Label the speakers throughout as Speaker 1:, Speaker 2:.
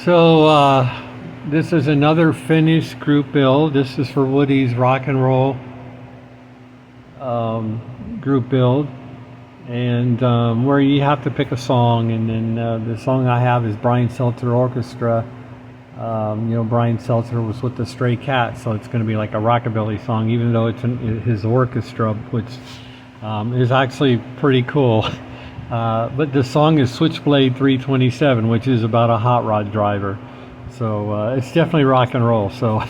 Speaker 1: This is another finished group build. This is for Woody's rock and roll group build, and where you have to pick a song, and then the song I have is Brian Seltzer Orchestra. Brian Seltzer was with the Stray Cats, so it's going to be like a rockabilly song, even though it's his orchestra, which is actually pretty cool. But the song is Switchblade 327, which is about a hot rod driver. So it's definitely rock and roll. So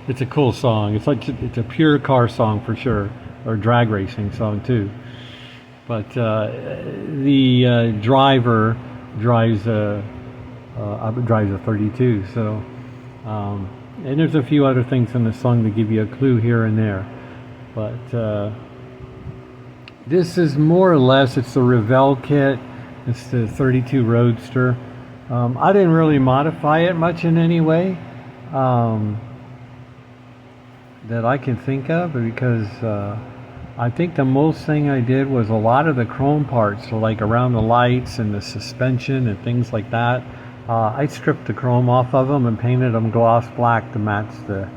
Speaker 1: it's a cool song. It's a pure car song for sure, or drag racing song too. But the driver drives a 32. So and there's a few other things in the song that give you a clue here and there. But this is more or less, it's the Revell kit. It's the 32 Roadster. I didn't really modify it much in any way that I can think of, because I think the most thing I did was a lot of the chrome parts, so like around the lights and the suspension and things like that. I stripped the chrome off of them and painted them gloss black to match the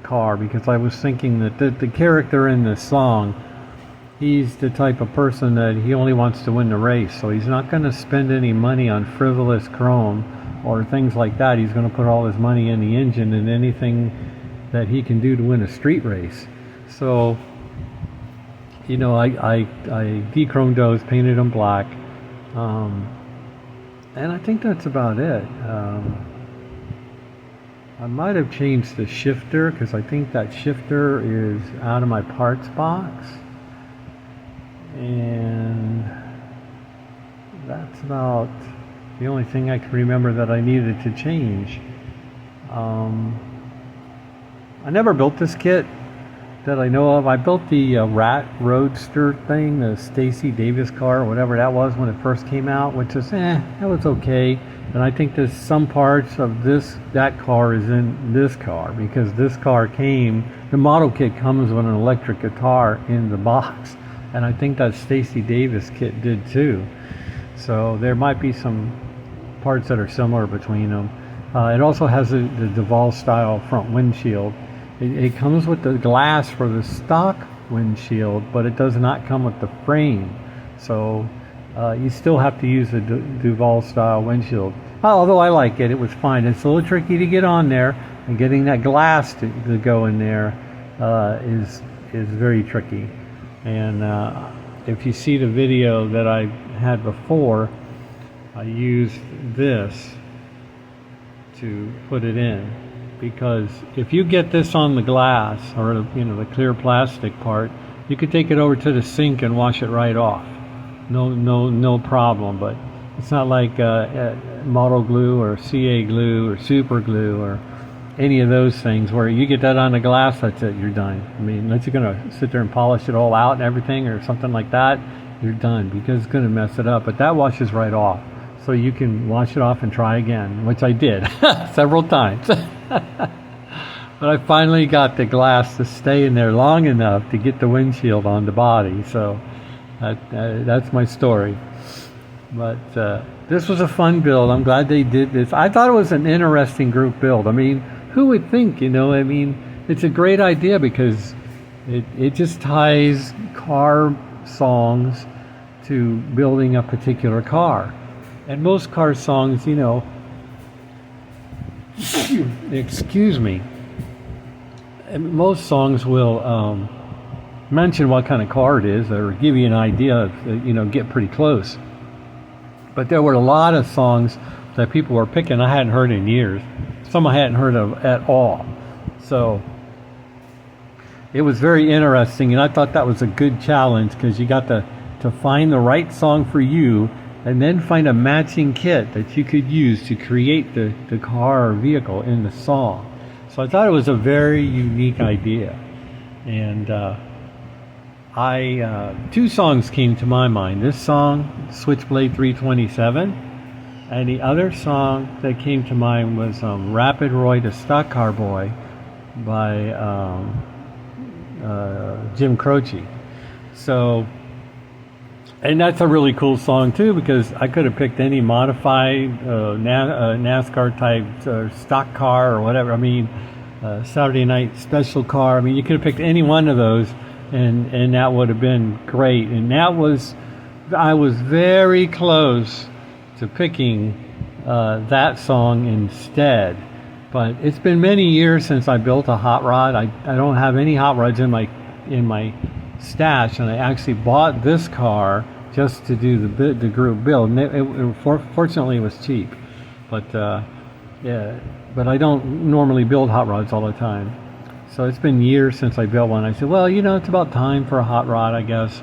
Speaker 1: car, because I was thinking that the character in this song, he's the type of person that he only wants to win the race, so he's not going to spend any money on frivolous chrome or things like that. He's going to put all his money in the engine and anything that he can do to win a street race. So, I de-chromed those, painted them black, and I think that's about it. I might have changed the shifter, because I think that shifter is out of my parts box. And that's about the only thing I can remember that I needed to change. I never built this kit that I know of. I built the Rat Roadster thing, the Stacy Davis car, or whatever that was when it first came out, which is, that was okay. And I think there's some parts of that car is in this car, because this car the model kit comes with an electric guitar in the box. And I think that Stacy Davis kit did too. So there might be some parts that are similar between them. It also has the Duval style front windshield. It comes with the glass for the stock windshield, but it does not come with the frame. So you still have to use the Duval style windshield. Although I like it, it was fine. It's a little tricky to get on there, and getting that glass to go in there is very tricky. And if you see the video that I had before, I used this to put it in, because if you get this on the glass, or the clear plastic part, you could take it over to the sink and wash it right off, no problem. But it's not like model glue or CA glue or super glue or any of those things where you get that on the glass, that's it, you're done. I mean, unless you're going to sit there and polish it all out and everything or something like that, you're done, because it's going to mess it up. But that washes right off, so you can wash it off and try again, which I did several times. But I finally got the glass to stay in there long enough to get the windshield on the body. So that's my story. But this was a fun build. I'm glad they did this. I thought it was an interesting group build. I mean, who would think, it's a great idea, because it just ties car songs to building a particular car. And most car songs, excuse me, and most songs will mention what kind of car it is, or give you an idea of, get pretty close. But there were a lot of songs that people were picking I hadn't heard in years. Some I hadn't heard of at all. So it was very interesting, and I thought that was a good challenge, because you got to find the right song for you, and then find a matching kit that you could use to create the car or vehicle in the song. So I thought it was a very unique idea. And two songs came to my mind. This song, Switchblade 327, and the other song that came to mind was Rapid Roy the Stock Car Boy by Jim Croce. So And that's a really cool song too, because I could have picked any modified NASCAR type stock car or whatever. I mean, Saturday Night Special car. I mean, you could have picked any one of those, and that would have been great. And I was very close to picking that song instead. But it's been many years since I built a hot rod. I don't have any hot rods in my stash, and I actually bought this car just to do the group build. And fortunately, it was cheap. But yeah, but I don't normally build hot rods all the time. So it's been years since I built one. I said, well, it's about time for a hot rod, I guess.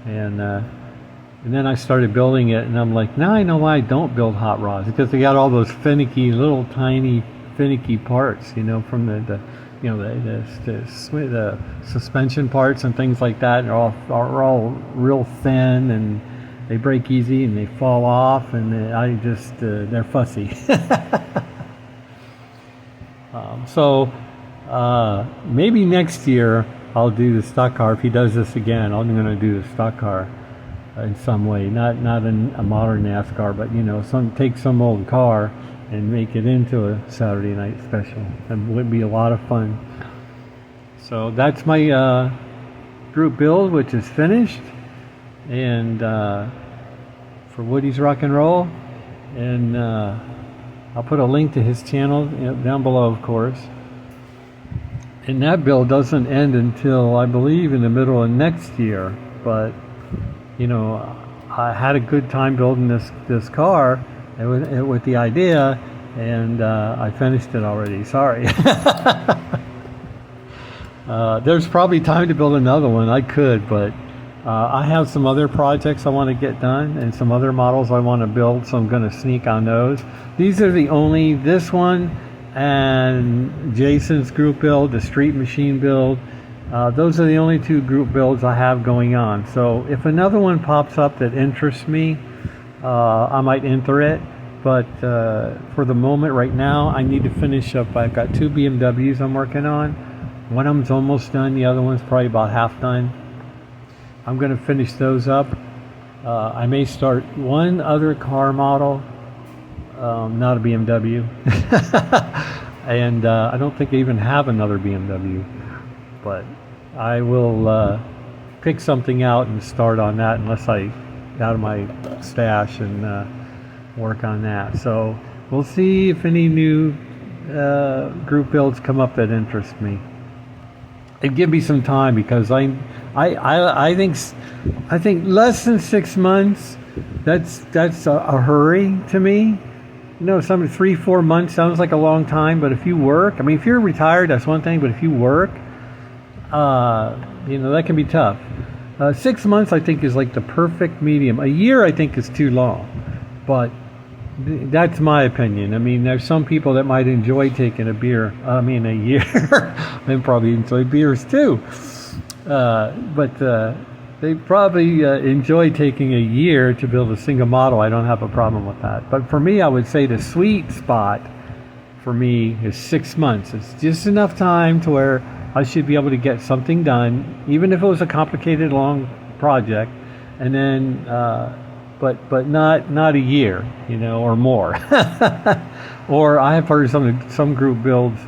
Speaker 1: And then I started building it, and I'm like, now I know why I don't build hot rods, because they got all those finicky, little tiny finicky parts, from the suspension parts and things like that are all real thin, and they break easy and they fall off, and they're fussy. So maybe next year I'll do the stock car. If he does this again, I'm going to do the stock car in some way, not in a modern NASCAR, but take some old car and make it into a Saturday Night Special. It would be a lot of fun. So that's my group build, which is finished, and for Woody's Rock and Roll, and I'll put a link to his channel down below, of course. And that build doesn't end until, I believe, in the middle of next year. But I had a good time building this car with the idea, and I finished it already. Sorry. There's probably time to build another one. I could, but I have some other projects I want to get done, and some other models I want to build, so I'm going to sneak on those. These are this one and Jason's group build, the Street Machine build. Those are the only two group builds I have going on. So if another one pops up that interests me, I might enter it. But for the moment, right now, I need to finish up. I've got two BMWs I'm working on. One of them's almost done. The other one's probably about half done. I'm going to finish those up. I may start one other car model, not a BMW. And I don't think I even have another BMW. But I will pick something out and start on that, unless I out of my stash and work on that. So we'll see if any new group builds come up that interest me. And give me some time, because I think less than 6 months, that's a hurry to me. 3-4 months sounds like a long time, but if you work, if you're retired, that's one thing, but if you work, that can be tough. 6 months, I think, is like the perfect medium. A year, I think, is too long, but that's my opinion. There's some people that might enjoy taking a year, and probably enjoy beers too. But they probably enjoy taking a year to build a single model. I don't have a problem with that. But for me, I would say the sweet spot for me is 6 months. It's just enough time to where I should be able to get something done, even if it was a complicated, long project, and then but not a year, or more. Or I have heard some group builds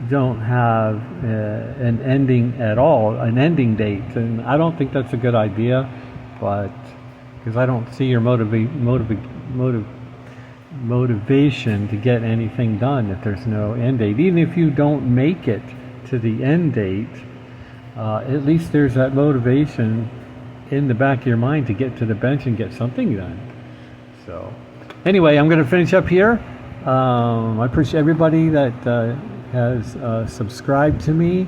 Speaker 1: don't have an ending at all, an ending date, and I don't think that's a good idea, but because I don't see your motivation to get anything done if there's no end date. Even if you don't make it to the end date, at least there's that motivation in the back of your mind to get to the bench and get something done. So anyway, I'm going to finish up here. I appreciate everybody that has subscribed to me,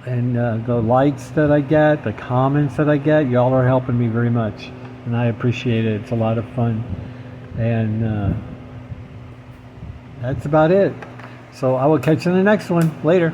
Speaker 1: and the likes that I get, the comments that I get. Y'all are helping me very much, and I appreciate it. It's a lot of fun, and that's about it. So I will catch you in the next one. Later.